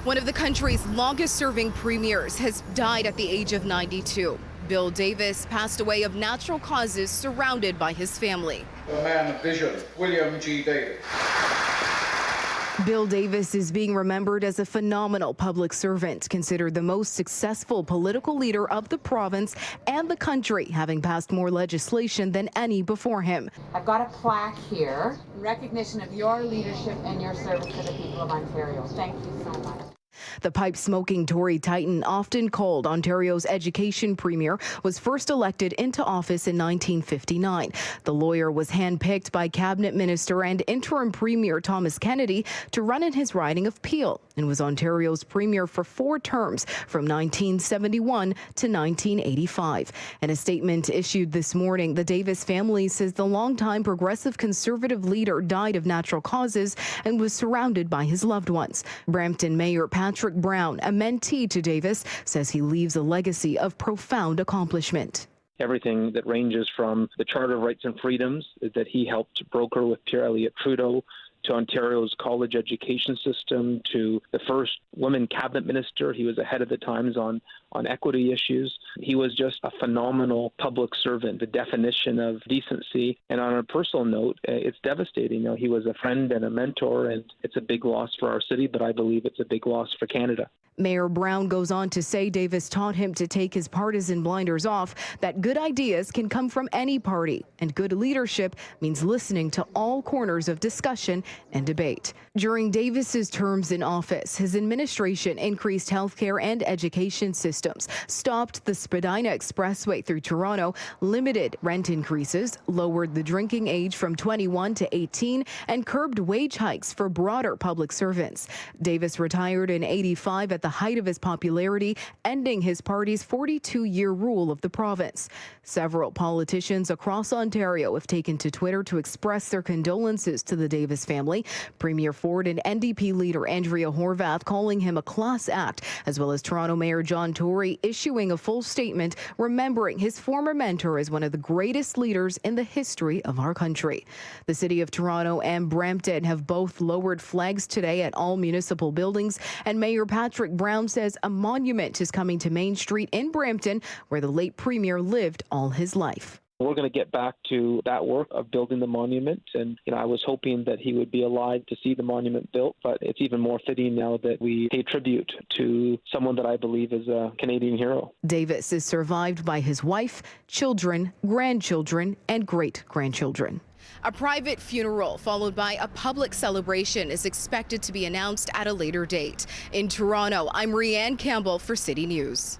One of the country's longest-serving premiers has died at the age of 92. Bill Davis passed away of natural causes surrounded by his family. A man of vision, William G. Davis. Bill Davis is being remembered as a phenomenal public servant, considered the most successful political leader of the province and the country, having passed more legislation than any before him. I've got a plaque here in recognition of your leadership and your service to the people of Ontario. Thank you so much. The pipe-smoking Tory titan, often called Ontario's education premier, was first elected into office in 1959. The lawyer was handpicked by cabinet minister and interim premier Thomas Kennedy to run in his riding of Peel, and was Ontario's premier for 4 terms from 1971 to 1985. In a statement issued this morning, the Davis family says the longtime progressive conservative leader died of natural causes and was surrounded by his loved ones. Brampton Mayor Patrick Brown, a mentee to Davis, says he leaves a legacy of profound accomplishment. Everything that ranges from the Charter of Rights and Freedoms that he helped broker with Pierre Elliott Trudeau, to Ontario's college education system, to the first woman cabinet minister. He was ahead of the times on equity issues. He was just a phenomenal public servant, the definition of decency. And on a personal note, it's devastating. You know, he was a friend and a mentor, and it's a big loss for our city, but I believe it's a big loss for Canada. Mayor Brown goes on to say Davis taught him to take his partisan blinders off, that good ideas can come from any party, and good leadership means listening to all corners of discussion and debate. During Davis's terms in office, his administration increased healthcare and education systems, stopped the Spadina Expressway through Toronto, limited rent increases, lowered the drinking age from 21 to 18, and curbed wage hikes for broader public servants. Davis retired in '85 at the height of his popularity, ending his party's 42-year rule of the province. Several politicians across Ontario have taken to Twitter to express their condolences to the Davis family. Premier Ford and NDP leader Andrea Horwath calling him a class act, as well as Toronto Mayor John Tory issuing a full statement remembering his former mentor as one of the greatest leaders in the history of our country. The City of Toronto and Brampton have both lowered flags today at all municipal buildings, and Mayor Patrick Brown says a monument is coming to Main Street in Brampton, where the late premier lived all his life. We're going to get back to that work of building the monument. And, I was hoping that he would be alive to see the monument built, but it's even more fitting now that we pay tribute to someone that I believe is a Canadian hero. Davis is survived by his wife, children, grandchildren, and great-grandchildren. A private funeral followed by a public celebration is expected to be announced at a later date. In Toronto, I'm Rhianne Campbell for City News.